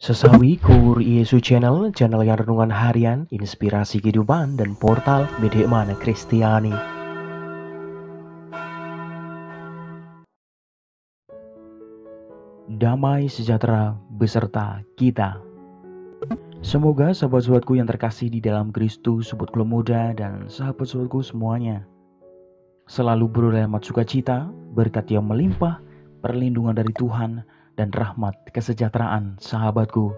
Sesawi Kur Yesu Channel, channel yang renungan harian, inspirasi kehidupan, dan portal Bedekmana Kristiani. Damai sejahtera beserta kita. Semoga sahabat-sahabatku yang terkasih di dalam Kristus, sahabatku muda dan sahabat-sahabatku semuanya selalu beroleh rahmat sukacita, berkat yang melimpah, perlindungan dari Tuhan, dan rahmat kesejahteraan sahabatku.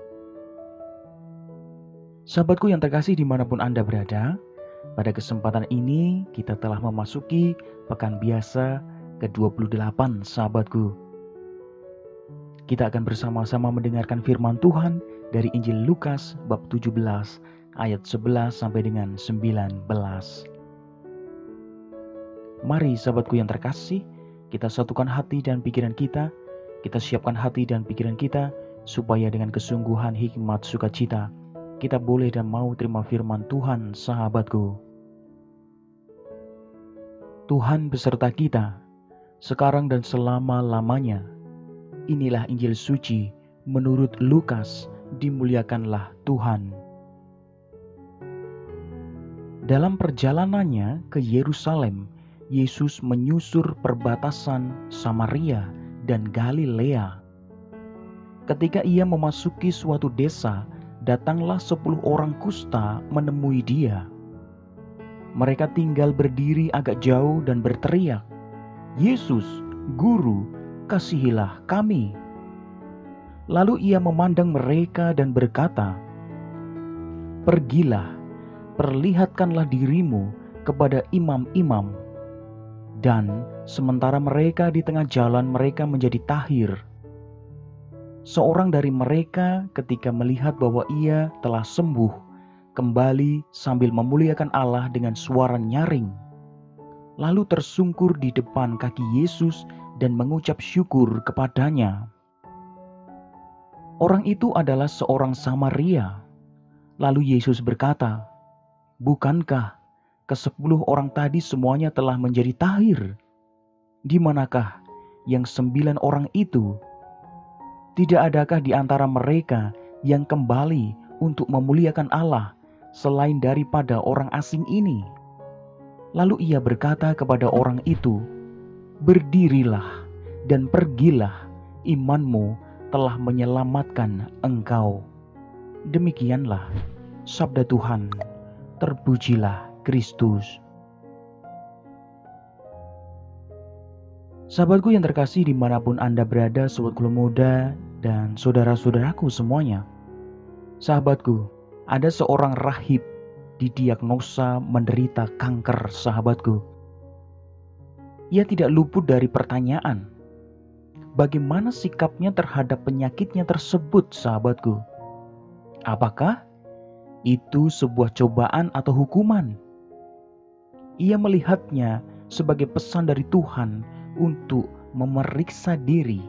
Sahabatku yang terkasih dimanapun Anda berada, pada kesempatan ini kita telah memasuki pekan biasa ke-28 sahabatku. Kita akan bersama-sama mendengarkan firman Tuhan dari Injil Lukas bab 17 ayat 11 sampai dengan 19. Mari sahabatku yang terkasih, kita satukan hati dan pikiran kita siapkan hati dan pikiran kita supaya dengan kesungguhan hikmat sukacita kita boleh dan mau terima firman Tuhan sahabatku. Tuhan beserta kita, sekarang dan selama-lamanya. Inilah Injil suci menurut Lukas, dimuliakanlah Tuhan. Dalam perjalanannya ke Yerusalem, Yesus menyusur perbatasan Samaria dan Galilea. Ketika ia memasuki suatu desa, datanglah 10 orang kusta menemui dia. Mereka tinggal berdiri agak jauh dan berteriak, "Yesus, Guru, kasihilah kami." Lalu ia memandang mereka dan berkata, "Pergilah, perlihatkanlah dirimu kepada imam-imam." Dan sementara mereka di tengah jalan, mereka menjadi tahir. Seorang dari mereka ketika melihat bahwa ia telah sembuh, kembali sambil memuliakan Allah dengan suara nyaring. Lalu tersungkur di depan kaki Yesus dan mengucap syukur kepadanya. Orang itu adalah seorang Samaria. Lalu Yesus berkata, "Bukankah ke-10 orang tadi semuanya telah menjadi tahir? Di manakah yang 9 orang itu? Tidak adakah di antara mereka yang kembali untuk memuliakan Allah selain daripada orang asing ini?" Lalu ia berkata kepada orang itu, "Berdirilah dan pergilah, imanmu telah menyelamatkan engkau." Demikianlah sabda Tuhan. Terpujilah Kristus. Sahabatku yang terkasih dimanapun Anda berada, sahabatku muda dan saudara-saudaraku semuanya. Sahabatku, ada seorang rahib didiagnosa menderita kanker sahabatku. Ia tidak luput dari pertanyaan, bagaimana sikapnya terhadap penyakitnya tersebut sahabatku? Apakah itu sebuah cobaan atau hukuman? Ia melihatnya sebagai pesan dari Tuhan untuk memeriksa diri,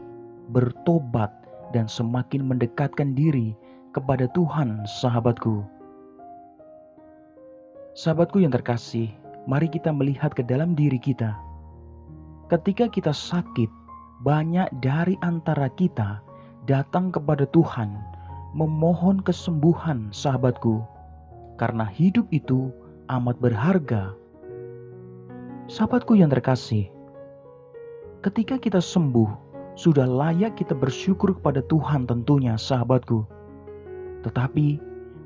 bertobat, dan semakin mendekatkan diri kepada Tuhan sahabatku. Sahabatku yang terkasih, mari kita melihat ke dalam diri kita. Ketika kita sakit, banyak dari antara kita datang kepada Tuhan memohon kesembuhan sahabatku, karena hidup itu amat berharga. Sahabatku yang terkasih, ketika kita sembuh, sudah layak kita bersyukur kepada Tuhan tentunya sahabatku. Tetapi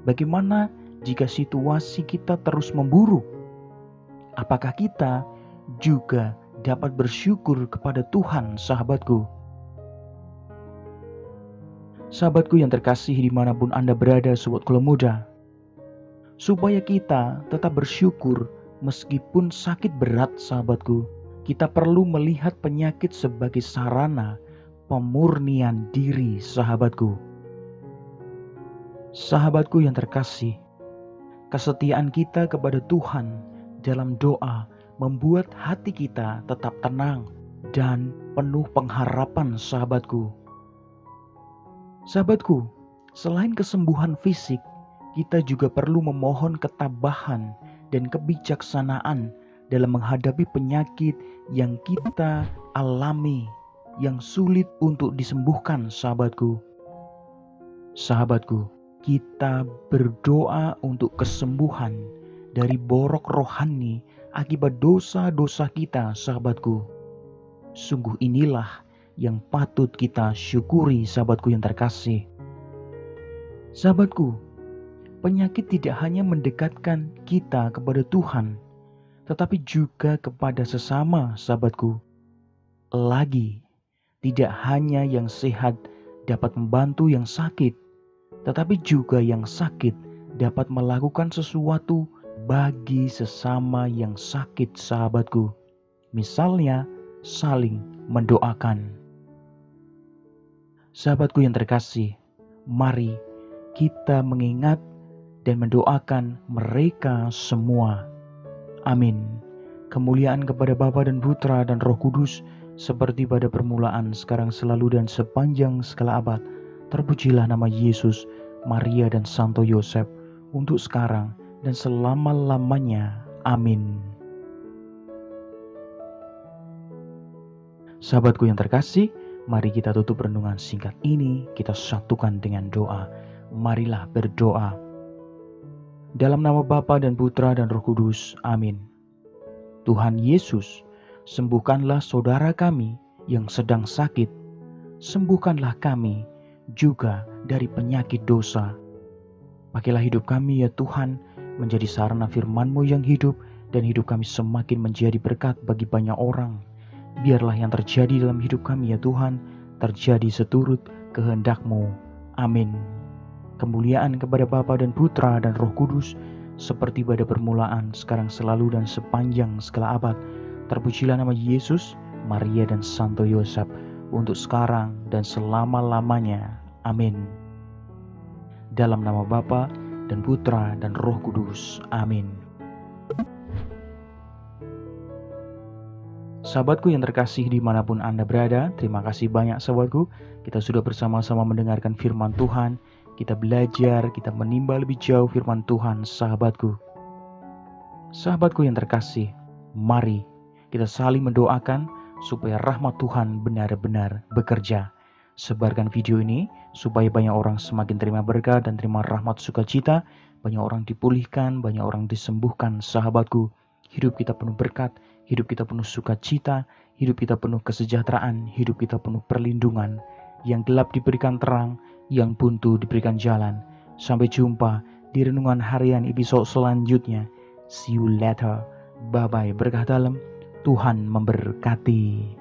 bagaimana jika situasi kita terus memburuk? Apakah kita juga dapat bersyukur kepada Tuhan sahabatku? Sahabatku yang terkasih dimanapun Anda berada, sahabatku muda, supaya kita tetap bersyukur meskipun sakit berat sahabatku, kita perlu melihat penyakit sebagai sarana pemurnian diri sahabatku. Sahabatku yang terkasih, kesetiaan kita kepada Tuhan dalam doa membuat hati kita tetap tenang dan penuh pengharapan sahabatku. Sahabatku, selain kesembuhan fisik, kita juga perlu memohon ketabahan dan kebijaksanaan dalam menghadapi penyakit yang kita alami, yang sulit untuk disembuhkan sahabatku. Sahabatku, kita berdoa untuk kesembuhan dari borok rohani akibat dosa-dosa kita, sahabatku. Sungguh inilah yang patut kita syukuri, sahabatku yang terkasih. Sahabatku, penyakit tidak hanya mendekatkan kita kepada Tuhan, tetapi juga kepada sesama, sahabatku. Lagi, tidak hanya yang sehat dapat membantu yang sakit, tetapi juga yang sakit dapat melakukan sesuatu bagi sesama yang sakit, sahabatku. Misalnya, saling mendoakan. Sahabatku yang terkasih, mari kita mengingat dan mendoakan mereka semua. Amin. Kemuliaan kepada Bapa dan Putra dan Roh Kudus, seperti pada permulaan, sekarang, selalu, dan sepanjang segala abad. Terpujilah nama Yesus, Maria, dan Santo Yosef, untuk sekarang dan selama-lamanya. Amin. Sahabatku yang terkasih, mari kita tutup renungan singkat ini, kita satukan dengan doa. Marilah berdoa. Dalam nama Bapa dan Putra dan Roh Kudus. Amin. Tuhan Yesus, sembuhkanlah saudara kami yang sedang sakit. Sembuhkanlah kami juga dari penyakit dosa. Pakailah hidup kami ya Tuhan, menjadi sarana firman-Mu yang hidup, dan hidup kami semakin menjadi berkat bagi banyak orang. Biarlah yang terjadi dalam hidup kami ya Tuhan, terjadi seturut kehendak-Mu. Amin. Kemuliaan kepada Bapa dan Putra dan Roh Kudus, seperti pada permulaan, sekarang, selalu, dan sepanjang segala abad. Terpujilah nama Yesus, Maria, dan Santo Yosef, untuk sekarang dan selama-lamanya. Amin. Dalam nama Bapa dan Putra dan Roh Kudus. Amin. Sahabatku yang terkasih dimanapun Anda berada, terima kasih banyak sahabatku. Kita sudah bersama-sama mendengarkan firman Tuhan. Kita belajar, kita menimba lebih jauh firman Tuhan, sahabatku. Sahabatku yang terkasih, mari kita saling mendoakan supaya rahmat Tuhan benar-benar bekerja. Sebarkan video ini supaya banyak orang semakin terima berkat dan terima rahmat sukacita. Banyak orang dipulihkan, banyak orang disembuhkan, sahabatku. Hidup kita penuh berkat, hidup kita penuh sukacita, hidup kita penuh kesejahteraan, hidup kita penuh perlindungan. Yang gelap diberikan terang, yang buntu diberikan jalan. Sampai jumpa di renungan harian episode selanjutnya. See you later. Bye-bye. Berkah dalam. Tuhan memberkati.